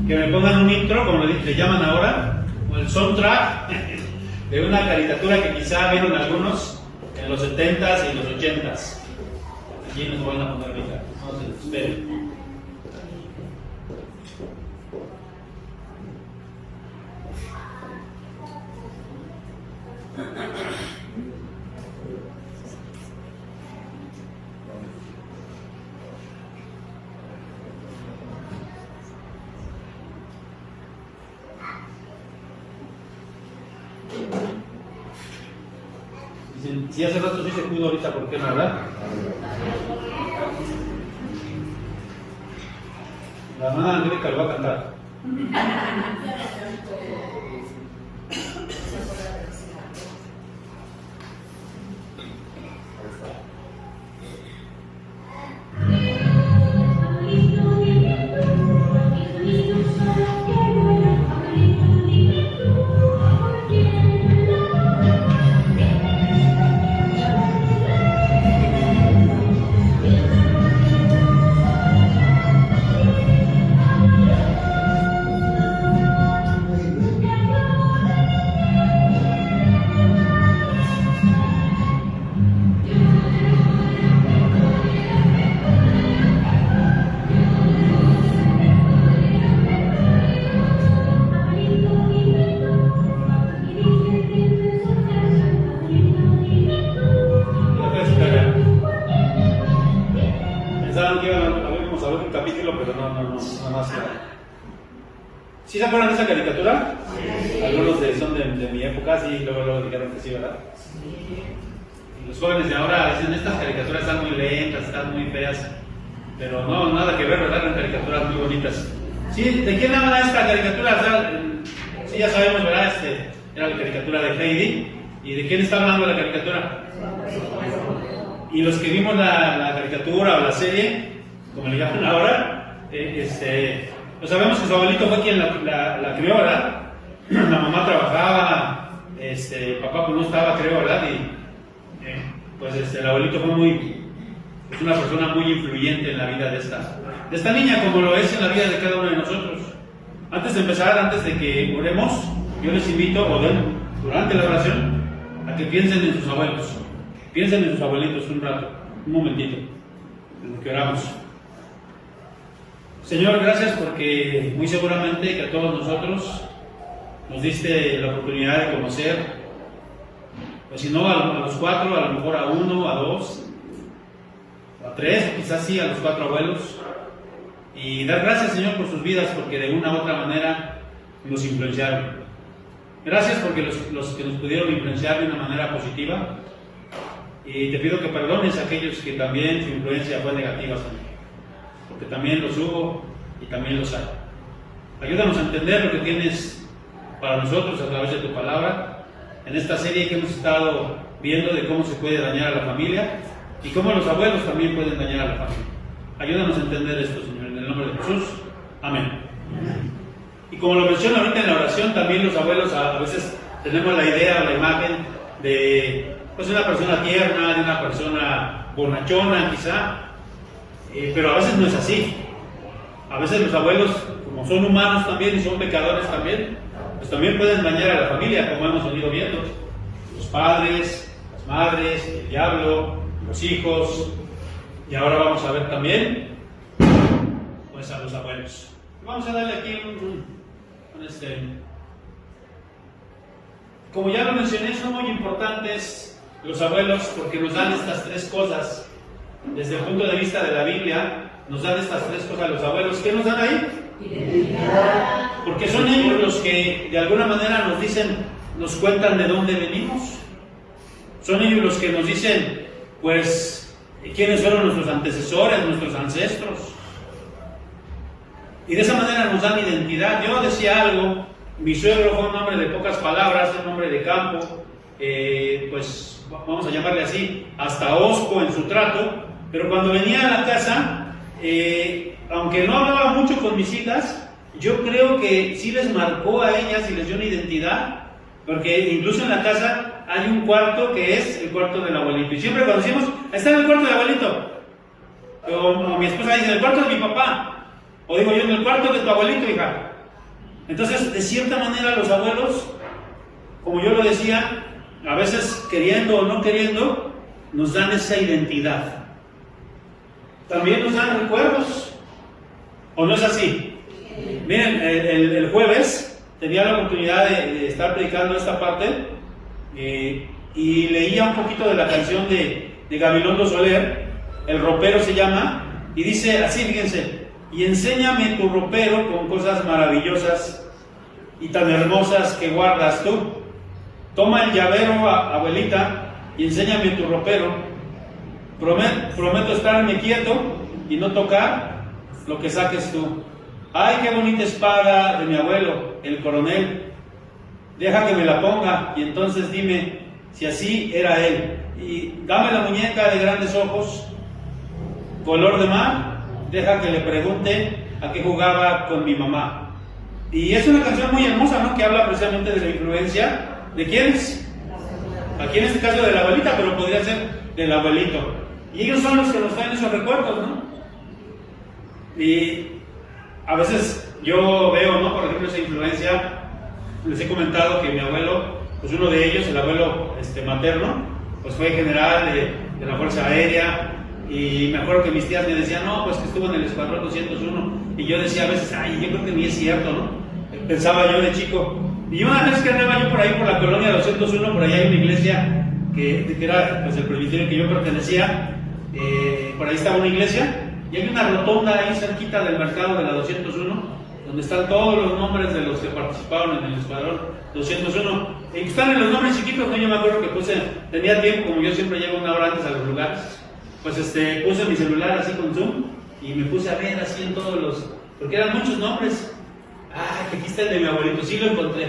que me pongan un intro, como le llaman ahora, o el soundtrack de una caricatura que quizá vieron algunos en los 70s y los 80s. Aquí nos van a poner ahorita. No se esperen. Si hace rato sí se pudo, ahorita ¿por qué no, verdad? La hermana Angélica lo va a cantar. ¿Sí se acuerdan de esa caricatura? Sí. Algunos son de mi época, sí, luego dijeron que sí, ¿verdad? Sí. Y los jóvenes de ahora dicen, estas caricaturas están muy lentas, están muy feas, pero no, nada que ver, ¿verdad? Eran caricaturas muy bonitas. ¿Sí? ¿De quién habla esta caricatura? O sea, sí, ya sabemos, ¿verdad? Era la caricatura de Heidi. ¿Y de quién está hablando la caricatura? Y los que vimos la caricatura o la serie, como le llaman ahora, pues sabemos que su abuelito fue quien la crió, ¿verdad? La mamá trabajaba, papá pues no estaba, creo, ¿verdad? Y pues el abuelito fue es una persona muy influyente en la vida de esta niña, como lo es en la vida de cada uno de nosotros. Antes de empezar, antes de que oremos, yo les invito, durante la oración, a que piensen en sus abuelos. Piensen en sus abuelitos un rato, un momentito, en lo que oramos. Señor, gracias porque muy seguramente que a todos nosotros nos diste la oportunidad de conocer, pues si no a los 4, a lo mejor a 1, a 2, a 3, quizás sí a los 4 abuelos, y dar gracias, Señor, por sus vidas, porque de una u otra manera nos influenciaron. Gracias porque los que nos pudieron influenciar de una manera positiva, y te pido que perdones a aquellos que también su influencia fue negativa, Señor, porque también los hubo y también los hay. Ayúdanos a entender lo que tienes para nosotros a través de tu palabra, en esta serie que hemos estado viendo de cómo se puede dañar a la familia y cómo los abuelos también pueden dañar a la familia. Ayúdanos a entender esto, Señor, en el nombre de Jesús. Amén. Y como lo menciono ahorita en la oración, también los abuelos a veces tenemos la idea o la imagen de pues una persona tierna, de una persona bonachona quizá, pero a veces no es así. A veces los abuelos, como son humanos también y son pecadores también, pues también pueden dañar a la familia, como hemos venido viendo. Los padres, las madres, el diablo, los hijos, y ahora vamos a ver también pues a los abuelos. Vamos a darle aquí como ya lo mencioné, son muy importantes los abuelos porque nos dan estas tres cosas. Desde el punto de vista de la Biblia, nos dan estas tres cosas los abuelos. ¿Qué nos dan ahí? Identidad. Porque son ellos los que de alguna manera nos dicen, nos cuentan de dónde venimos. Son ellos los que nos dicen, pues, quiénes fueron nuestros antecesores, nuestros ancestros. Y de esa manera nos dan identidad. Yo decía algo, mi suegro fue un hombre de pocas palabras, un hombre de campo, pues vamos a llamarle así, hasta hosco en su trato, pero cuando venía a la casa, aunque no hablaba mucho con mis hijas, yo creo que sí les marcó a ellas y les dio una identidad, porque incluso en la casa hay un cuarto que es el cuarto del abuelito, y siempre cuando decimos, está en el cuarto del abuelito, o mi esposa dice, el cuarto de mi papá, O digo yo, en el cuarto de tu abuelito, hija. Entonces, de cierta manera, los abuelos, como yo lo decía, a veces queriendo o no queriendo, nos dan esa identidad. También nos dan recuerdos. ¿O no es así? Miren, el jueves tenía la oportunidad de estar predicando esta parte y leía un poquito de la canción de Gabilondo Soler, El ropero se llama, y dice así, fíjense: y enséñame tu ropero con cosas maravillosas y tan hermosas que guardas tú. Toma el llavero, abuelita, y enséñame tu ropero. Prometo estarme quieto y no tocar lo que saques tú. Ay, qué bonita espada de mi abuelo, el coronel. Deja que me la ponga y entonces dime si así era él. Y dame la muñeca de grandes ojos, color de mar. Deja que le pregunte a qué jugaba con mi mamá. Y es una canción muy hermosa, ¿no? Que habla precisamente de la influencia de quiénes. Aquí en este caso de la abuelita, pero podría ser del abuelito. Y ellos son los que nos traen esos recuerdos, ¿no? Y a veces yo veo, ¿no? Por ejemplo, esa influencia. Les he comentado que mi abuelo, pues uno de ellos, el abuelo materno, pues fue general de la Fuerza Aérea. Y me acuerdo que mis tías me decían, no, pues que estuvo en el Escuadrón 201. Y yo decía a veces, ay, yo creo que ni es cierto, ¿no? Pensaba yo de chico. Y una vez que andaba yo por ahí, por la colonia 201, por allá hay una iglesia que era pues el presbiterio que yo pertenecía. Por ahí estaba una iglesia. Y hay una rotonda ahí cerquita del mercado de la 201, donde están todos los nombres de los que participaron en el Escuadrón 201. Y están en los nombres chiquitos, ¿no? Yo me acuerdo que tenía tiempo, como yo siempre llego una hora antes a los lugares. Pues puse mi celular así con zoom y me puse a ver así en todos los, porque eran muchos nombres. Ah, que aquí está el de mi abuelito, sí lo encontré.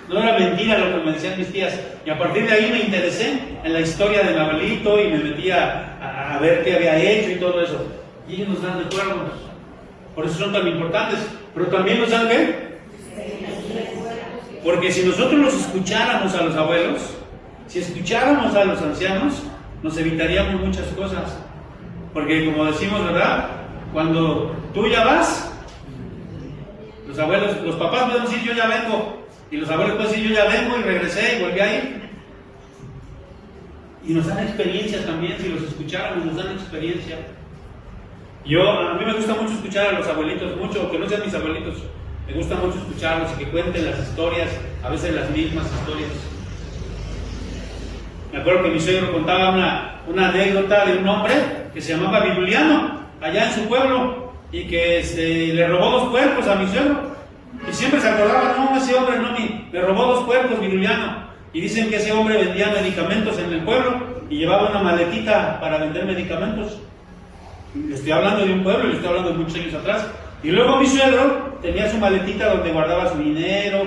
No era mentira lo que me decían mis tías. Y a partir de ahí me interesé en la historia de mi abuelito y me metí a ver qué había hecho y todo eso. Y ellos nos dan recuerdos. Por eso son tan importantes. Pero también nos dan ¿qué? Porque si nosotros los escucháramos a los abuelos, si escucháramos a los ancianos, nos evitaríamos muchas cosas. Porque como decimos, ¿verdad? Cuando tú ya vas, los abuelos, los papás pueden decir yo ya vengo, y los abuelos pueden decir yo ya vengo y regresé y volví a ir. Y nos dan experiencia también, si los escucháramos nos dan experiencia. A mí me gusta mucho escuchar a los abuelitos, mucho, aunque no sean mis abuelitos, me gusta mucho escucharlos y que cuenten las historias, a veces las mismas historias. Me acuerdo que mi suegro contaba una anécdota de un hombre que se llamaba Viruliano, allá en su pueblo, y que le robó 2 puercos a mi suegro. Y siempre se acordaba, no, ese hombre no, le robó 2 puercos, Viruliano. Y dicen que ese hombre vendía medicamentos en el pueblo y llevaba una maletita para vender medicamentos. Le estoy hablando de un pueblo, le estoy hablando de muchos años atrás. Y luego mi suegro tenía su maletita donde guardaba su dinero,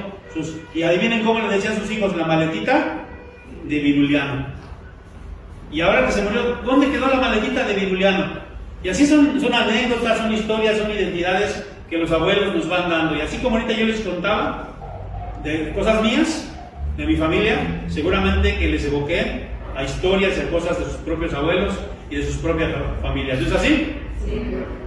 y adivinen cómo le decían sus hijos, la maletita de Viruliano. Y ahora que se murió, ¿dónde quedó la maletita de Viruliano? Y así son anécdotas, son historias, son identidades que los abuelos nos van dando. Y así como ahorita yo les contaba de cosas mías, de mi familia, seguramente que les evoqué a historias y a cosas de sus propios abuelos y de sus propias familias. ¿No es así? Sí.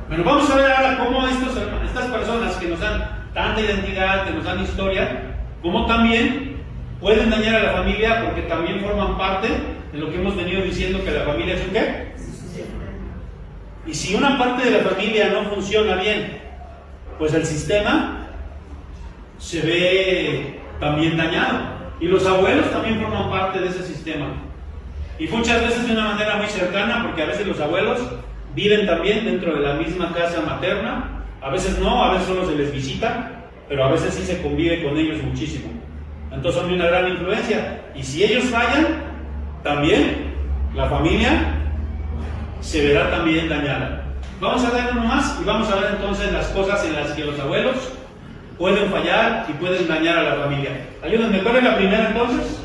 Bueno, vamos a ver ahora cómo estas personas que nos dan tanta identidad, que nos dan historia, cómo también pueden dañar a la familia, porque también forman parte de lo que hemos venido diciendo, que la familia es un ¿qué? Y si una parte de la familia no funciona bien, pues el sistema se ve también dañado. Y los abuelos también forman parte de ese sistema. Y muchas veces de una manera muy cercana, porque a veces los abuelos viven también dentro de la misma casa materna. A veces no, a veces solo se les visita, pero a veces sí se convive con ellos muchísimo. Entonces son de una gran influencia. Y si ellos fallan, también la familia se verá también dañada. Vamos a ver uno más y vamos a ver entonces las cosas en las que los abuelos pueden fallar y pueden dañar a la familia. Ayúdenme, ¿cuál es la primera entonces?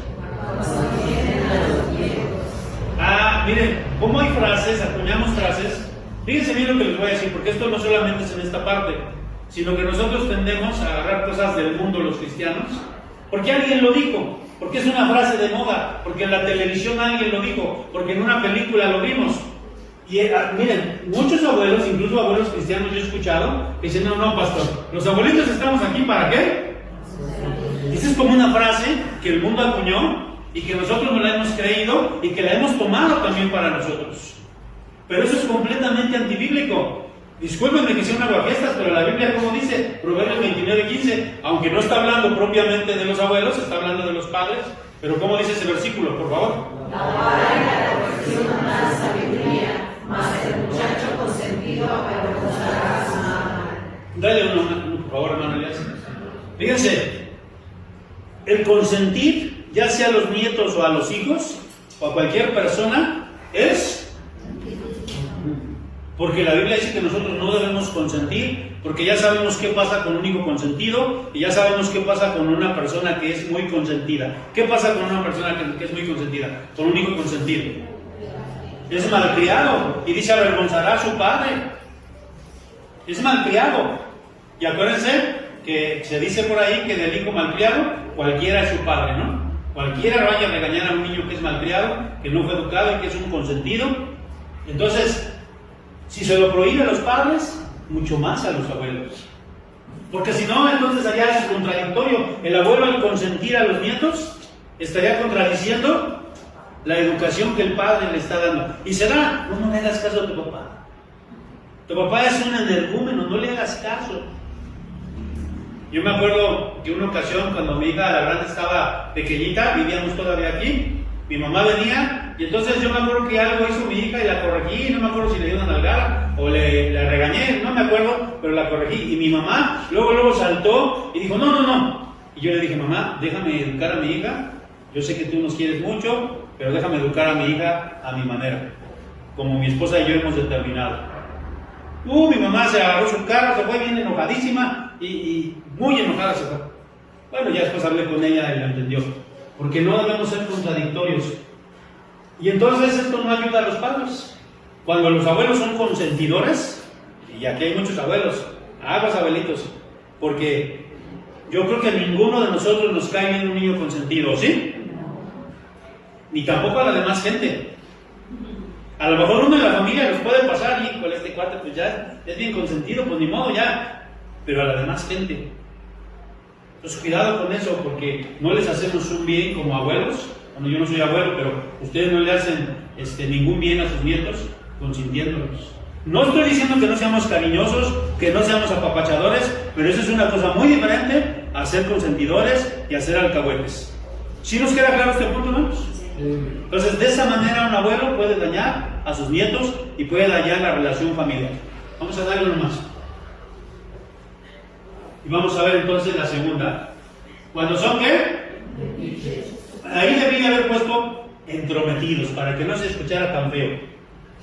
Miren, ¿cómo hay frases, acuñamos frases? Fíjense bien lo que les voy a decir, porque esto no solamente es en esta parte, sino que nosotros tendemos a agarrar cosas del mundo los cristianos, porque alguien lo dijo, porque es una frase de moda, porque en la televisión alguien lo dijo, porque en una película lo vimos. Y miren, muchos abuelos, incluso abuelos cristianos, yo he escuchado, que dicen, no, pastor, los abuelitos estamos aquí ¿para qué? Esa es como una frase que el mundo acuñó y que nosotros no la hemos creído y que la hemos tomado también para nosotros. Pero eso es completamente antibíblico. Discúlpenme que sea un aguafiestas, pero la Biblia, como dice, Proverbios 29:15, aunque no está hablando propiamente de los abuelos, está hablando de los padres, pero ¿cómo dice ese versículo, por favor? La vara y la corrección da sabiduría, mas el muchacho consentido avergonzará a su madre. Dale uno, por favor, hermano Elías. Fíjense, el consentir, ya sea a los nietos o a los hijos, o a cualquier persona, es... Porque la Biblia dice que nosotros no debemos consentir, porque ya sabemos qué pasa con un hijo consentido y ya sabemos qué pasa con una persona que es muy consentida. ¿Qué pasa con una persona que es muy consentida? Con un hijo consentido. Es malcriado y dice avergonzará a su padre. Es malcriado. Y acuérdense que se dice por ahí que del hijo malcriado cualquiera es su padre, ¿no? Cualquiera vaya a regañar a un niño que es malcriado, que no fue educado y que es un consentido. Entonces, si se lo prohíbe a los padres, mucho más a los abuelos. Porque si no, entonces allá es contradictorio. El abuelo al consentir a los nietos estaría contradiciendo la educación que el padre le está dando. Y será, no le hagas caso a tu papá. Tu papá es un energúmeno, no le hagas caso. Yo me acuerdo que una ocasión cuando mi hija, la grande, estaba pequeñita, vivíamos todavía aquí, mi mamá venía y entonces yo me acuerdo que algo hizo mi hija y la corregí, no me acuerdo si le dio una nalgada o le regañé, no me acuerdo, pero la corregí y mi mamá luego saltó y dijo no. Y yo le dije, mamá, déjame educar a mi hija, yo sé que tú nos quieres mucho, pero déjame educar a mi hija a mi manera, como mi esposa y yo hemos determinado. Mi mamá se agarró su carro, se fue bien enojadísima y muy enojada se fue. Bueno, ya después hablé con ella y lo entendió, porque no debemos ser contradictorios. Y entonces esto no ayuda a los padres. Cuando los abuelos son consentidores, y aquí hay muchos abuelos, aguas abuelitos, porque yo creo que a ninguno de nosotros nos cae bien un niño consentido, ¿sí? Ni tampoco a la demás gente. A lo mejor uno de la familia nos puede pasar, híjole, este cuate pues ya es bien consentido, pues ni modo ya, pero a la demás gente. Entonces cuidado con eso, porque no les hacemos un bien como abuelos. Bueno, yo no soy abuelo, pero ustedes no le hacen ningún bien a sus nietos consintiéndolos. No estoy diciendo que no seamos cariñosos, que no seamos apapachadores, pero eso es una cosa muy diferente a ser consentidores y a ser alcahuetes. ¿Sí nos queda claro este punto, hermanos? Entonces, de esa manera un abuelo puede dañar a sus nietos y puede dañar la relación familiar. Vamos a darle uno más. Y vamos a ver entonces la segunda. ¿Cuándo son qué? Ahí debí haber puesto entrometidos para que no se escuchara tan feo.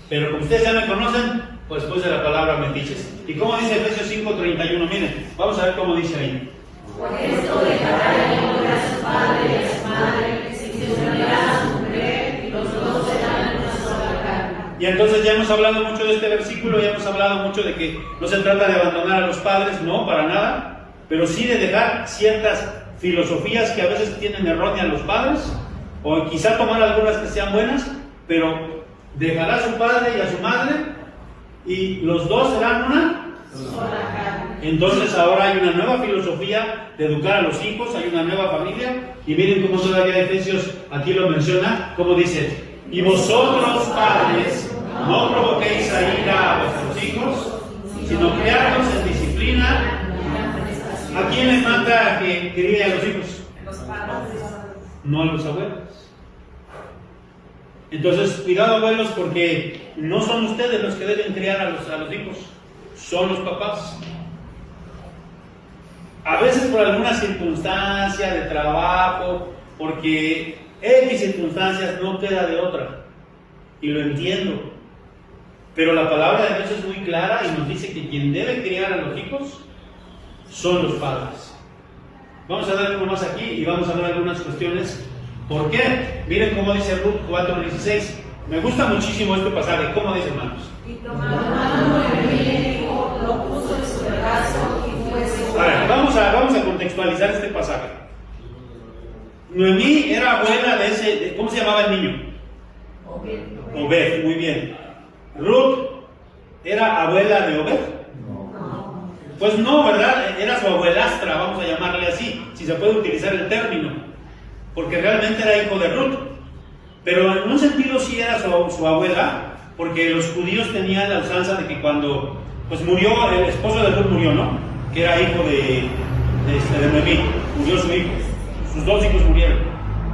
Pero como ustedes ya me conocen, pues puse la palabra metiches. ¿Y cómo dice Efesios 5:31? Miren, vamos a ver cómo dice ahí. Por esto dejará el hombre a su padre y a su madre, se unirá a su mujer, y los dos serán una sola carne. Y entonces ya hemos hablado mucho de este versículo, ya hemos hablado mucho de que no se trata de abandonar a los padres, no, para nada, pero sí de dejar ciertas filosofías que a veces tienen erróneas los padres, o quizá tomar algunas que sean buenas, pero dejará a su padre y a su madre, y los dos serán una sola carne. Entonces ahora hay una nueva filosofía de educar a los hijos, hay una nueva familia, y miren cómo todavía Efesios aquí lo menciona, como dice, y vosotros padres no provoquéis a ira a vuestros hijos, sino criarlos en disciplina. ¿A quién les manda que críe a los hijos? Los padres. No a los abuelos. Entonces, cuidado abuelos, porque no son ustedes los que deben criar a los hijos, son los papás. A veces por alguna circunstancia de trabajo, porque X circunstancias no queda de otra, y lo entiendo. Pero la palabra de Dios es muy clara y nos dice que quien debe criar a los hijos son los padres. Vamos a dar uno más aquí y vamos a ver algunas cuestiones. ¿Por qué? Miren cómo dice Ruth 4:16. Me gusta muchísimo este pasaje. ¿Cómo dice, hermanos? Y tomando el hijo, lo puso en su regazo y fue seguro. A ver, vamos a contextualizar este pasaje. Noemí era abuela de ese, ¿cómo se llamaba el niño? Obed, muy bien. ¿Ruth era abuela de Obed? Pues no, ¿verdad? Era su abuelastra, vamos a llamarle así, si se puede utilizar el término, porque realmente era hijo de Ruth. Pero en un sentido sí era su abuela, porque los judíos tenían la usanza de que cuando pues murió, el esposo de Ruth murió, ¿no? Que era hijo de Noemí, murió su hijo, sus dos hijos murieron.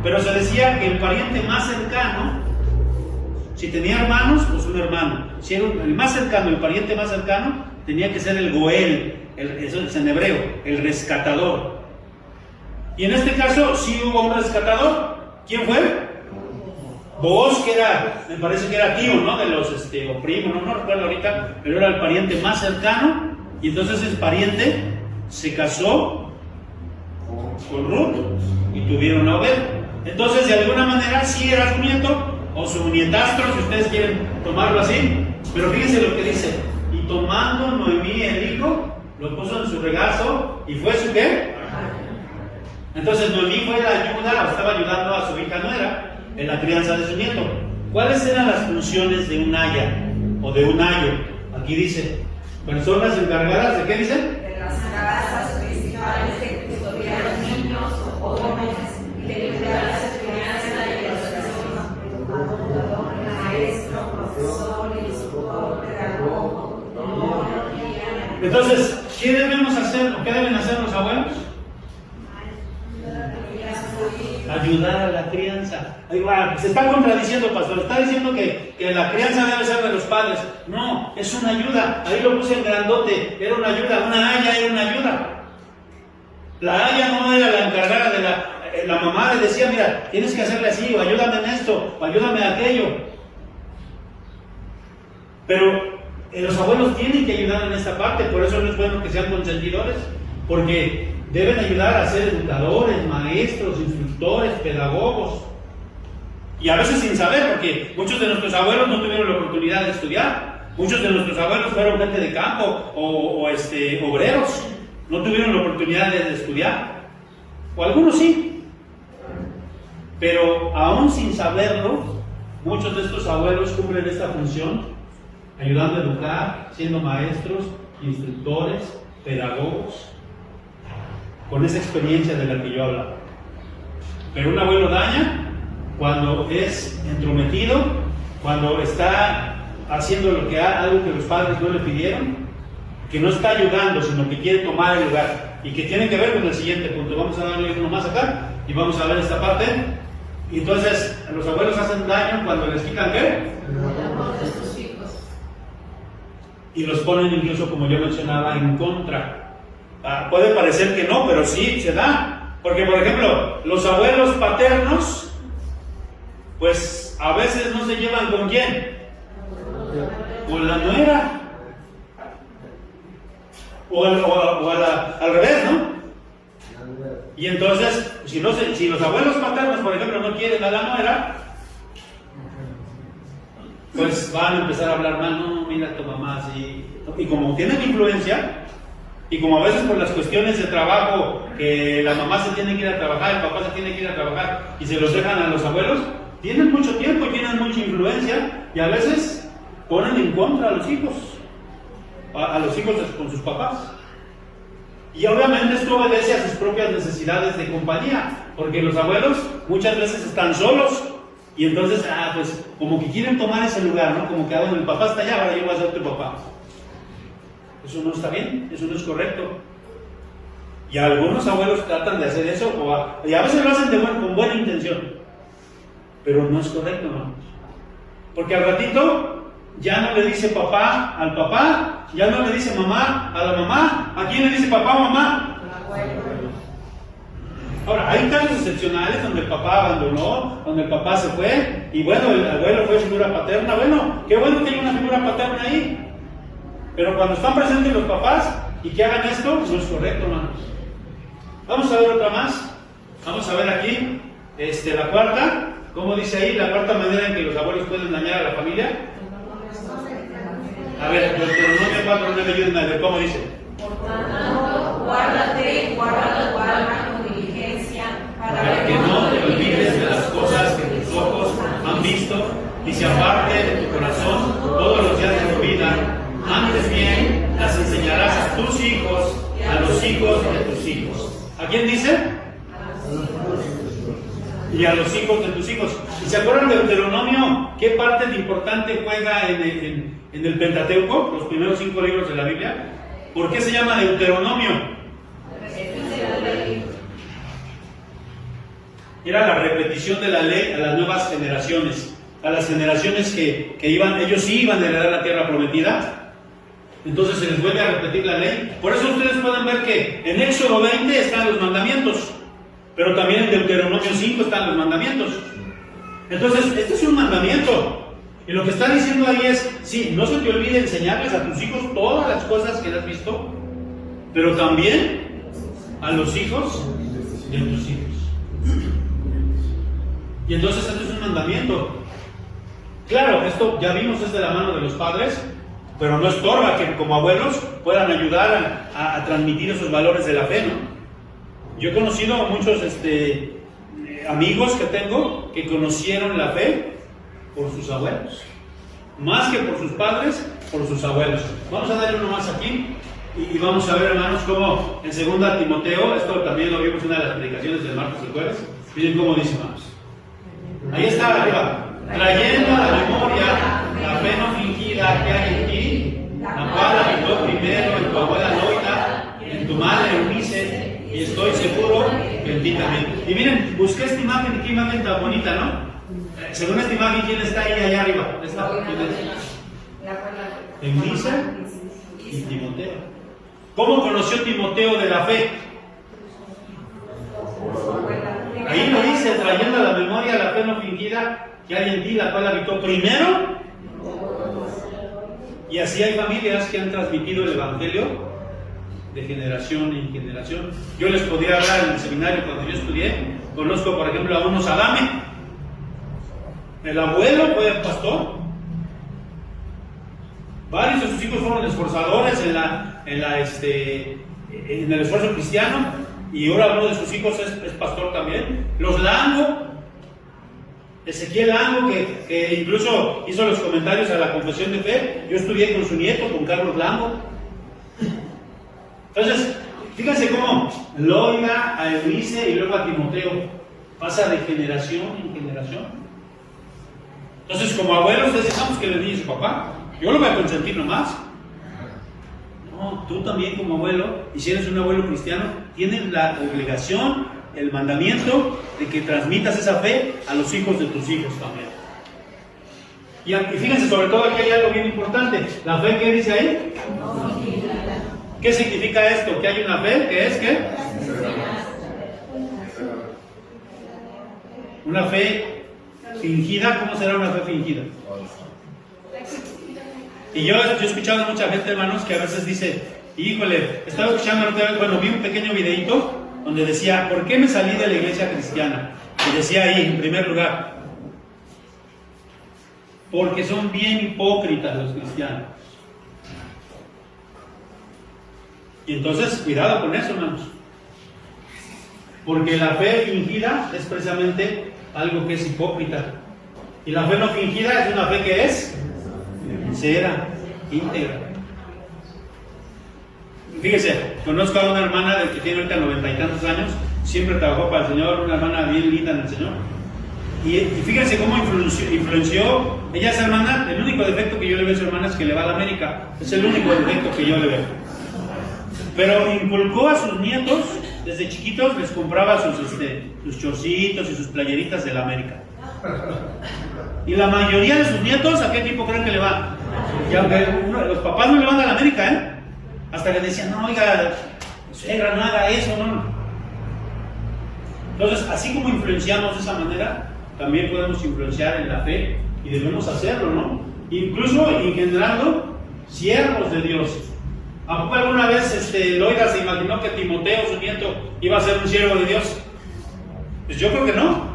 Pero se decía que el pariente más cercano, si tenía hermanos, pues un hermano. Si era el más cercano, el pariente más cercano, tenía que ser el Goel, eso es en hebreo, el rescatador. Y en este caso sí hubo un rescatador. ¿Quién fue? Booz, que era, me parece que era tío, ¿no? De los, o primo, no recuerdo ahorita, pero era el pariente más cercano. Y entonces el pariente se casó con Ruth y tuvieron a Obed. Entonces, de alguna manera, sí era su nieto o su nietastro, si ustedes quieren tomarlo así. Pero fíjense lo que dice: y tomando Noemí el hijo, lo puso en su regazo y fue su ¿qué? Entonces Noemí fue la ayuda, o estaba ayudando a su hija nuera en la crianza de su nieto. ¿Cuáles eran las funciones de un aya o de un ayo? Aquí dice, personas encargadas de ¿qué dice? De las casas principales, de custodiar a los niños o jóvenes y de cuidar la enseñanza y la educación, maestro, profesor, instructor, pedagogo, tutor, guía. Entonces, ¿qué debemos hacer o qué deben hacer los abuelos? Ayudar a la crianza. Se está contradiciendo, pastor. Está diciendo que la crianza debe ser de los padres. No, es una ayuda. Ahí lo puse en grandote. Era una ayuda. Una aya era una ayuda. La aya no era la encargada de la mamá le decía, mira, tienes que hacerle así, o ayúdame en esto, o ayúdame en aquello. Pero los abuelos tienen que ayudar en esta parte. Por eso no es bueno que sean consentidores, porque deben ayudar a ser educadores, maestros, instructores, pedagogos. Y a veces sin saber, porque muchos de nuestros abuelos no tuvieron la oportunidad de estudiar. Muchos de nuestros abuelos fueron gente de campo o obreros. No tuvieron la oportunidad de estudiar. O algunos sí. Pero aún sin saberlo, muchos de estos abuelos cumplen esta función, ayudando a educar, siendo maestros, instructores, pedagogos, con esa experiencia de la que yo hablaba. Pero un abuelo daña cuando es entrometido, cuando está haciendo algo que los padres no le pidieron, que no está ayudando, sino que quiere tomar el lugar, y que tiene que ver con el siguiente punto. Vamos a darle uno más acá y vamos a ver esta parte. Y entonces los abuelos hacen daño cuando les quitan ¿qué? El amor de sus hijos. Y los ponen incluso, como yo mencionaba, en contra. Puede parecer que no, pero sí se da. Porque, por ejemplo, los abuelos paternos, pues a veces no se llevan con ¿quién? Con la nuera. O al revés, ¿no? Y entonces, si los abuelos paternos, por ejemplo, no quieren a la nuera, pues van a empezar a hablar mal. No, mira tu mamá así. Y como tienen influencia, y como a veces por las cuestiones de trabajo, que la mamá se tiene que ir a trabajar, el papá se tiene que ir a trabajar, y se los dejan a los abuelos, tienen mucho tiempo y tienen mucha influencia, y a veces ponen en contra a los hijos con sus papás. Y obviamente esto obedece a sus propias necesidades de compañía, porque los abuelos muchas veces están solos, y entonces, pues como que quieren tomar ese lugar, ¿no? Como que, bueno, el papá está allá, ahora yo voy a ser tu papá. Eso no está bien, eso no es correcto. Y algunos abuelos tratan de hacer eso, y a veces lo hacen con buena intención, pero no es correcto, hermanos. Porque al ratito ya no le dice papá al papá, ya no le dice mamá a la mamá. ¿A quién le dice papá o mamá? Ahora, hay casos excepcionales donde el papá abandonó, donde el papá se fue, y bueno, el abuelo fue figura paterna. Bueno, qué bueno que hay una figura paterna ahí. Pero cuando están presentes los papás y que hagan esto, pues no es correcto, hermanos. Vamos a ver otra más. Vamos a ver aquí, la cuarta. ¿Cómo dice ahí? La cuarta manera en que los abuelos pueden dañar a la familia. A ver, Deuteronomio 4:9, ayúdenme a ver cómo dice. Por tanto, guárdate con diligencia para que no te olvides de las cosas que tus ojos han visto y se aparte de tu corazón todos los días ¿A quién dice? Y a los hijos de tus hijos. ¿Y se acuerdan de Deuteronomio? ¿Qué parte de importante juega en el Pentateuco, los primeros 5 libros de la Biblia? ¿Por qué se llama Deuteronomio? Era la repetición de la ley a las nuevas generaciones, a las generaciones que ellos sí iban a heredar la tierra prometida. Entonces se les vuelve a repetir la ley. Por eso ustedes pueden ver que en Éxodo 20 están los mandamientos, pero también en Deuteronomio 5 están los mandamientos. Entonces, este es un mandamiento. Y lo que está diciendo ahí es, sí, no se te olvide enseñarles a tus hijos todas las cosas que has visto, pero también a los hijos de tus hijos. Y entonces este es un mandamiento. Claro, esto ya vimos es de la mano de los padres, pero no estorba que como abuelos puedan ayudar a transmitir esos valores de la fe, ¿no? Yo he conocido a muchos amigos que tengo que conocieron la fe por sus abuelos, más que por sus padres, por sus abuelos. Vamos a darle uno más aquí y vamos a ver, hermanos, cómo en 2 Timoteo, esto también lo vimos en una de las predicaciones del martes y jueves. Miren cómo dice, hermanos. Ahí está arriba: trayendo a la memoria la fe no fingida que hay en ti, la cual habitó primero en tu abuela Loida, en tu madre Eunice, y estoy seguro que en ti también. Y miren, busqué esta imagen, qué imagen tan bonita, ¿no? Según esta imagen, ¿quién está ahí allá arriba? Eunice y Timoteo. ¿Cómo conoció Timoteo de la fe? Ahí lo dice, trayendo a la memoria la fe no fingida que hay en ti, la cual habitó primero. Y así hay familias que han transmitido el Evangelio de generación en generación. Yo les podría hablar en el seminario cuando yo estudié. Conozco, por ejemplo, a unos Adame. El abuelo fue pastor. Varios de sus hijos fueron esforzadores en el esfuerzo cristiano. Y ahora uno de sus hijos es pastor también. Los Lango. Ezequiel Lango, que incluso hizo los comentarios a la confesión de fe. Yo estudié con su nieto, con Carlos Lango. Entonces, fíjense cómo Loida, a Eunice y luego a Timoteo pasa de generación en generación. Entonces, como abuelos, decimos que le dice su papá, yo lo voy a consentir nomás. No, tú también como abuelo, y si eres un abuelo cristiano, tienes la obligación, el mandamiento de que transmitas esa fe a los hijos de tus hijos también. Y fíjense, sobre todo aquí hay algo bien importante. ¿La fe qué dice ahí? ¿Qué significa esto? Que hay una fe que es ¿qué? Una fe fingida. ¿Cómo será una fe fingida? Y yo he escuchado a mucha gente, hermanos, que a veces dice, híjole, estaba escuchando cuando vi un pequeño videito donde decía, ¿por qué me salí de la iglesia cristiana? Y decía ahí, en primer lugar, porque son bien hipócritas los cristianos. Y entonces, cuidado con eso, hermanos. Porque la fe fingida es precisamente algo que es hipócrita. Y la fe no fingida es una fe que es sincera, íntegra. Fíjese, conozco a una hermana que tiene ahorita 90 y tantos años, siempre trabajó para el Señor, una hermana bien linda en el Señor. Y fíjense cómo influenció ella, esa hermana. El único defecto que yo le veo a esa hermana es que le va a la América. Es el único defecto que yo le veo. Pero inculcó a sus nietos, desde chiquitos les compraba sus chorcitos y sus playeritas de la América. Y la mayoría de sus nietos, ¿a qué equipo creen que le va? Y aunque los papás no le van a la América, hasta que decían, no, oiga, suegra, no haga eso, no. Entonces, así como influenciamos de esa manera, también podemos influenciar en la fe, y debemos hacerlo, ¿no? Incluso engendrando siervos de Dios. ¿A poco alguna vez Loida se imaginó que Timoteo, su nieto, iba a ser un siervo de Dios? Pues yo creo que no.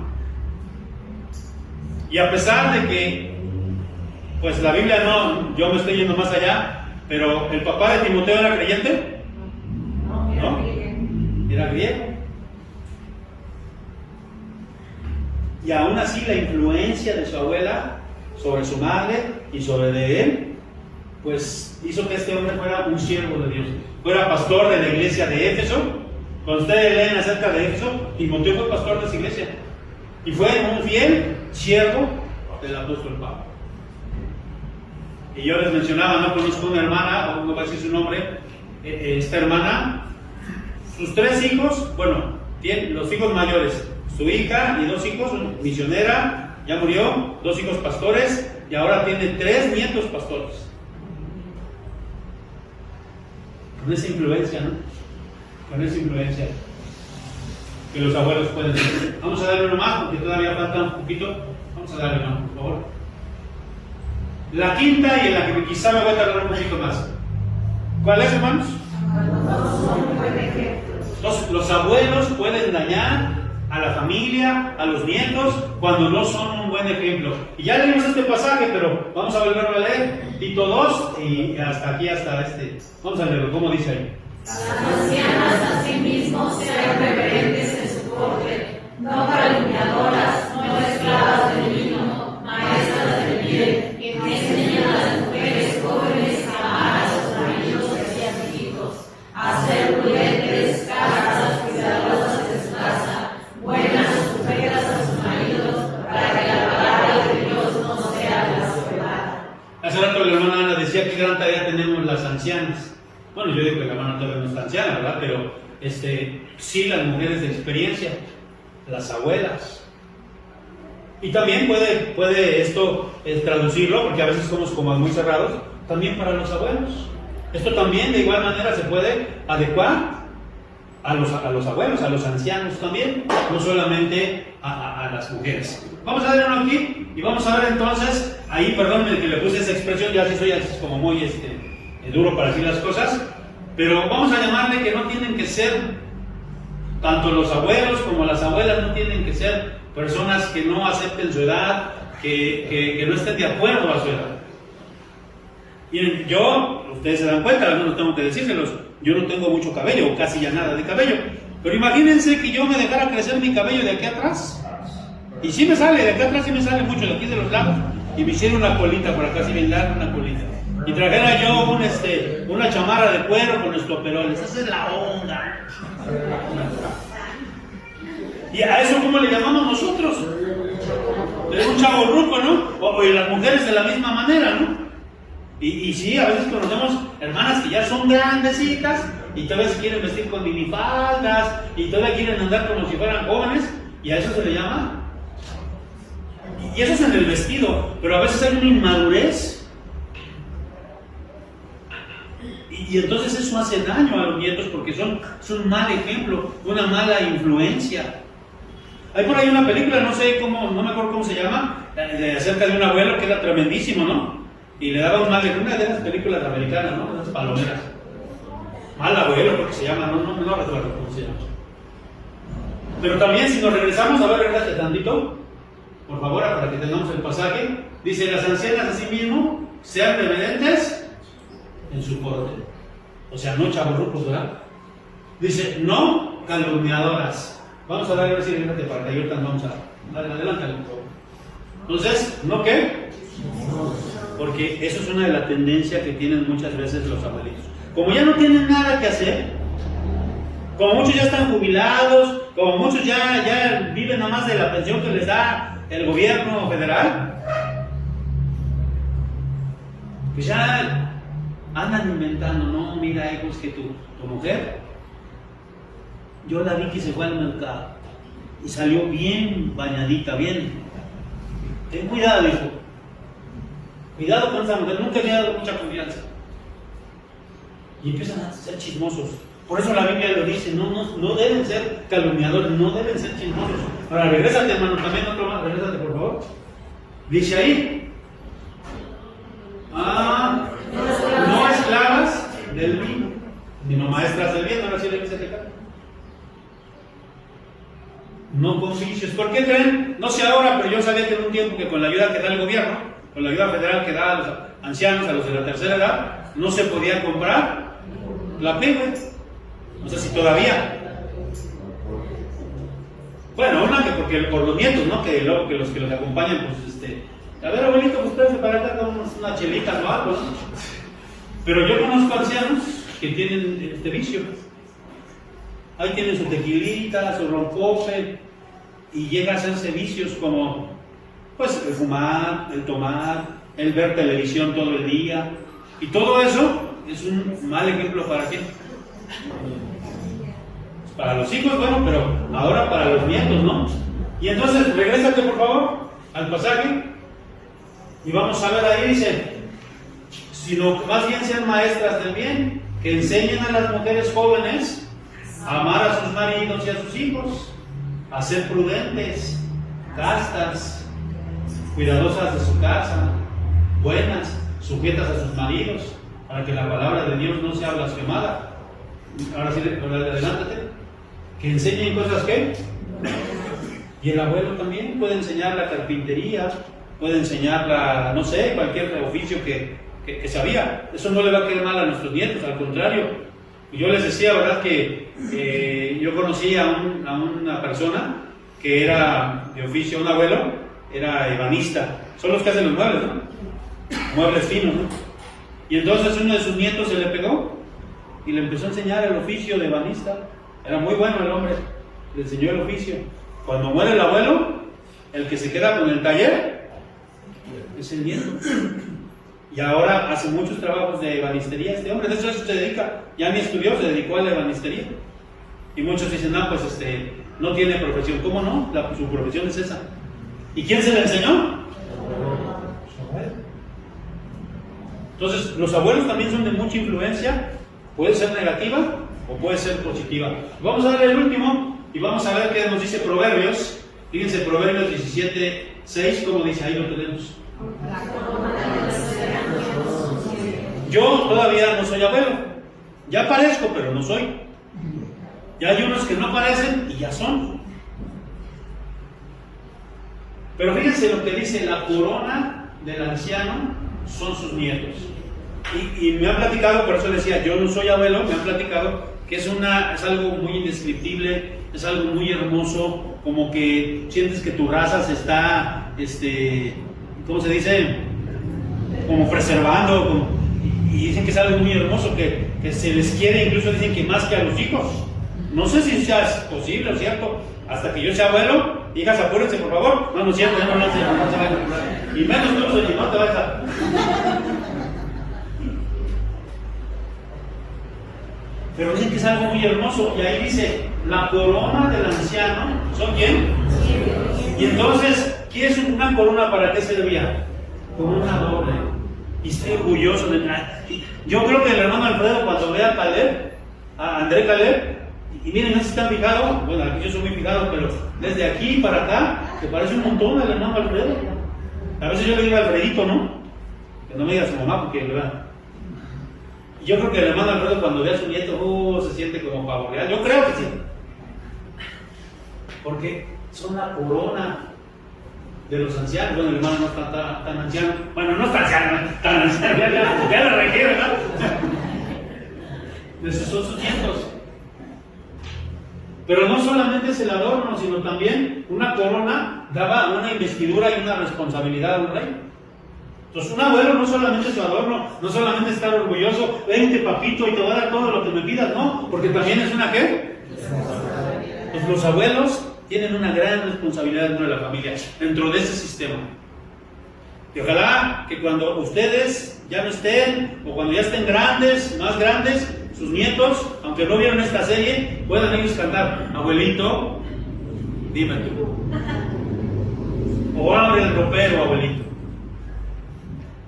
Y a pesar de que, pues la Biblia no, yo me estoy yendo más allá, pero ¿el papá de Timoteo era creyente? ¿No? Era griego. Y aún así la influencia de su abuela sobre su madre y sobre de él, pues hizo que este hombre fuera un siervo de Dios. Fuera pastor de la iglesia de Éfeso, Cuando ustedes leen acerca de eso, Timoteo fue pastor de esa iglesia y fue un fiel siervo del apóstol Pablo. Y yo les mencionaba, no conozco una hermana, o no voy a decir su nombre, esta hermana, sus 3 hijos, bueno, tiene los hijos mayores, su hija y 2 hijos, misionera, ya murió, 2 hijos pastores, y ahora tiene 3 nietos pastores. Con esa influencia, ¿no? Con esa influencia que los abuelos pueden tener. Vamos a darle uno más porque todavía falta un poquito. Vamos a darle uno, por favor. La quinta y en la que quizá me voy a tardar un poquito más. ¿Cuál es, hermanos? Los abuelos pueden dañar a la familia, a los nietos, cuando no son un buen ejemplo. Y ya leímos este pasaje, pero vamos a volverlo a leer. Tito 2 y hasta aquí, hasta este. Vamos a leerlo, ¿cómo dice ahí? Las ancianas asimismo sean reverentes en su porte, no calumniadoras, no esclavas del vino, maestras del bien, que enseñan a las mujeres jóvenes a amar a sus maridos y a sus hijos, a ser prudentes, castas, cuidadosas de su casa, buenas, sujetas a sus maridos, para que la palabra de Dios no sea blasfemada. Hace rato la hermana Ana decía que gran tarea tenemos las ancianas. Bueno, yo digo que la hermana todavía no está anciana, ¿verdad? Pero sí, las mujeres de experiencia, las abuelas. Y también puede esto traducirlo, porque a veces somos como muy cerrados, también para los abuelos. Esto también de igual manera se puede adecuar a los abuelos, a los ancianos también, no solamente a las mujeres. Vamos a ver uno aquí y vamos a ver entonces, ahí perdónenme que le puse esa expresión, ya sí soy así como muy duro para decir las cosas, pero vamos a llamarle que no tienen que ser, tanto los abuelos como las abuelas no tienen que ser personas que no acepten su edad, que no estén de acuerdo a su edad. Y yo, ustedes se dan cuenta, algunos tengo que decírselos, yo no tengo mucho cabello, o casi ya nada de cabello, pero imagínense que yo me dejara crecer mi cabello de aquí atrás, y sí me sale, de aquí atrás sí me sale mucho, de aquí de los lados, y me hiciera una colita por acá, así bien larga, una colita. Y trajera yo una chamarra de cuero con estoperoles. Esa es la onda. ¿Y a eso cómo le llamamos nosotros? Es un chavo ruco, ¿no? Y las mujeres de la misma manera, ¿no? Y sí, a veces conocemos hermanas que ya son grandecitas y todavía se quieren vestir con minifaldas y todavía quieren andar como si fueran jóvenes, y a eso se le llama. Y eso es en el vestido, pero a veces hay una inmadurez. Y entonces eso hace daño a los nietos porque son un mal ejemplo, una mala influencia. Hay por ahí una película, no me acuerdo cómo se llama, acerca de un abuelo que era tremendísimo, ¿no? Y le daba un mal ejemplo, una de esas películas americanas, ¿no? De esas palomeras. Mal abuelo, porque se llama, no recuerdo cómo se llama. Pero también si nos regresamos, a ver, regresate tantito, por favor, para que tengamos el pasaje. Dice, las ancianas asimismo sean reverentes en su porte. O sea, no chavorrucos, ¿verdad? Dice, no calumniadoras. Vamos a darle a ver si fíjate para que ahorita vamos a adelántale un poco. Entonces, ¿no qué? Porque eso es una de las tendencias que tienen muchas veces los abuelitos. Como ya no tienen nada que hacer, como muchos ya están jubilados, como muchos ya viven nada más de la pensión que les da el gobierno federal, pues ya andan inventando, no, mira, hijos, que tu mujer, yo la vi que se fue al mercado y salió bien bañadita, bien. Ten cuidado, hijo. Cuidado con esa mujer, nunca me ha dado mucha confianza. Y empiezan a ser chismosos. Por eso la Biblia lo dice, no deben ser calumniadores, no deben ser chismosos. Ahora, regrésate, hermano, también otro más, regrésate, por favor. Dice ahí, no esclavas del vino, sino maestras del bien. Ahora sí le dice acá. No con vicios. ¿Por qué creen? No sé ahora, pero yo sabía que en un tiempo que con la ayuda que da el gobierno, con la ayuda federal que da a los ancianos, a los de la tercera edad, no se podía comprar la pegüe. No sé si todavía. Bueno, una que porque por los nietos, ¿no? Que luego que los acompañan, pues a ver, abuelito, pues ustedes para acá con unas chelitas o algo, ¿no? Pero yo conozco ancianos que tienen este vicio. ahí tienen su tequilita, su rompope, y llega a hacerse vicios como, pues, el fumar, el tomar, el ver televisión todo el día, y todo eso es un mal ejemplo para quién. Para los hijos, bueno, pero ahora para los nietos, ¿no? Y entonces, regrésate por favor al pasaje, y vamos a ver ahí, dice, sino más bien sean maestras del bien, que enseñen a las mujeres jóvenes a amar a sus maridos y a sus hijos, a ser prudentes, castas, cuidadosas de su casa, buenas, sujetas a sus maridos, para que la palabra de Dios no sea blasfemada. Ahora sí, adelántate. Que enseñen cosas que. Y el abuelo también puede enseñar la carpintería, puede enseñar la, no sé, cualquier oficio que sabía. Eso no le va a quedar mal a nuestros nietos, al contrario. Yo les decía, ¿verdad?, que yo conocí a una persona que era de oficio, un abuelo, era ebanista. Son los que hacen los muebles, ¿no? Muebles finos, ¿no? Y entonces uno de sus nietos se le pegó y le empezó a enseñar el oficio de ebanista. Era muy bueno el hombre, le enseñó el oficio. Cuando muere el abuelo, el que se queda con el taller es el nieto. Y ahora hace muchos trabajos de ebanistería este hombre, de eso se dedica. Ya ni estudió, se dedicó a la ebanistería. Y muchos dicen, no, pues no tiene profesión. ¿Cómo no? Su profesión es esa. ¿Y quién se la enseñó? Entonces, los abuelos también son de mucha influencia. Puede ser negativa o puede ser positiva. Vamos a ver el último y vamos a ver qué nos dice Proverbios. Fíjense, Proverbios 17:6, como dice, ahí lo tenemos. Yo todavía no soy abuelo. Ya parezco, pero no soy. Ya hay unos que no parecen y ya son. Pero fíjense lo que dice: la corona del anciano son sus nietos. Y me han platicado, por eso decía, yo no soy abuelo, me han platicado que es algo muy indescriptible, es algo muy hermoso, como que sientes que tu raza se está, ¿cómo se dice? Como preservando, y dicen que es algo muy hermoso, que se les quiere, incluso dicen que más que a los hijos. No sé si sea posible o cierto, hasta que yo sea abuelo. Hijas, apúrense por favor. No es cierto, no se vayan a comprar. Y menos tú, señor, no te vayas a... Pero dicen que es algo muy hermoso, y ahí dice, la corona del anciano, ¿son quién? Y entonces, ¿qué es una corona? ¿Para qué servía? Como una doble. Y estoy orgulloso de... Yo creo que el hermano Alfredo, cuando ve a Caleb, a André Caleb, y miren, no sé si están fijados, bueno, aquí yo soy muy fijado, pero desde aquí para acá, se parece un montón al hermano Alfredo. A veces yo le digo a Alfredito, ¿no? Que no me diga su mamá, porque, ¿verdad? Yo creo que el hermano Alfredo, cuando ve a su nieto, se siente como pavo real. Yo creo que sí. Porque son la corona de los ancianos. Bueno, el hermano no está tan anciano. Bueno, no está anciano, tan anciano. Ya lo requiere, ¿verdad? Esos son sus nietos. Pero no solamente es el adorno, sino también una corona daba una investidura y una responsabilidad a un rey. Entonces, un abuelo no solamente es su adorno, no solamente estar orgulloso, vente papito y te voy a dar todo lo que me pidas, no, porque también es una ¿qué? Pues los abuelos tienen una gran responsabilidad dentro de la familia, dentro de ese sistema. Y ojalá que cuando ustedes ya no estén, o cuando ya estén grandes, más grandes, sus nietos, aunque no vieron esta serie, puedan ellos cantar: abuelito, dime tú. O abre el ropero, abuelito.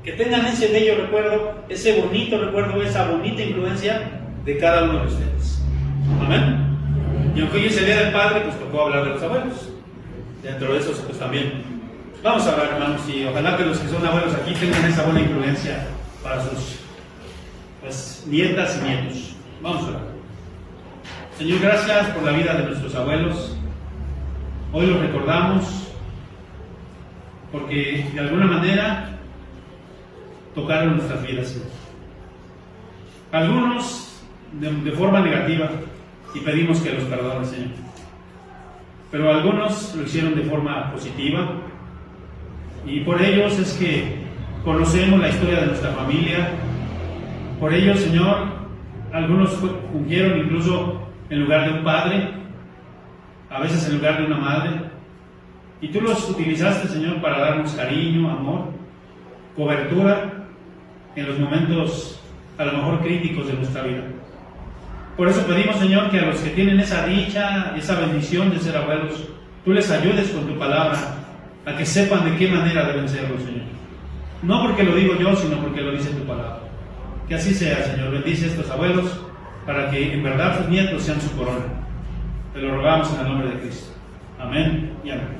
Que tengan ese bello recuerdo, ese bonito recuerdo, esa bonita influencia de cada uno de ustedes. Amén. Y aunque hoy es el Día del Padre, pues tocó hablar de los abuelos. Dentro de eso, pues también vamos a hablar, hermanos, y ojalá que los que son abuelos aquí tengan esa buena influencia para sus nietas y nietos. Vamos a hablar. Señor, gracias por la vida de nuestros abuelos. Hoy los recordamos porque de alguna manera tocaron nuestras vidas, Señor. Algunos de forma negativa, y pedimos que los perdones, Señor. Pero algunos lo hicieron de forma positiva, y por ellos es que conocemos la historia de nuestra familia. Por ellos, Señor, algunos fungieron incluso en lugar de un padre, a veces en lugar de una madre. Y tú los utilizaste, Señor, para darnos cariño, amor, cobertura en los momentos a lo mejor críticos de nuestra vida. Por eso pedimos, Señor, que a los que tienen esa dicha, esa bendición de ser abuelos, tú les ayudes con tu palabra a que sepan de qué manera deben serlo, Señor. No porque lo digo yo, sino porque lo dice tu palabra. Que así sea, Señor. Bendice a estos abuelos para que en verdad sus nietos sean su corona. Te lo rogamos en el nombre de Cristo. Amén y amén.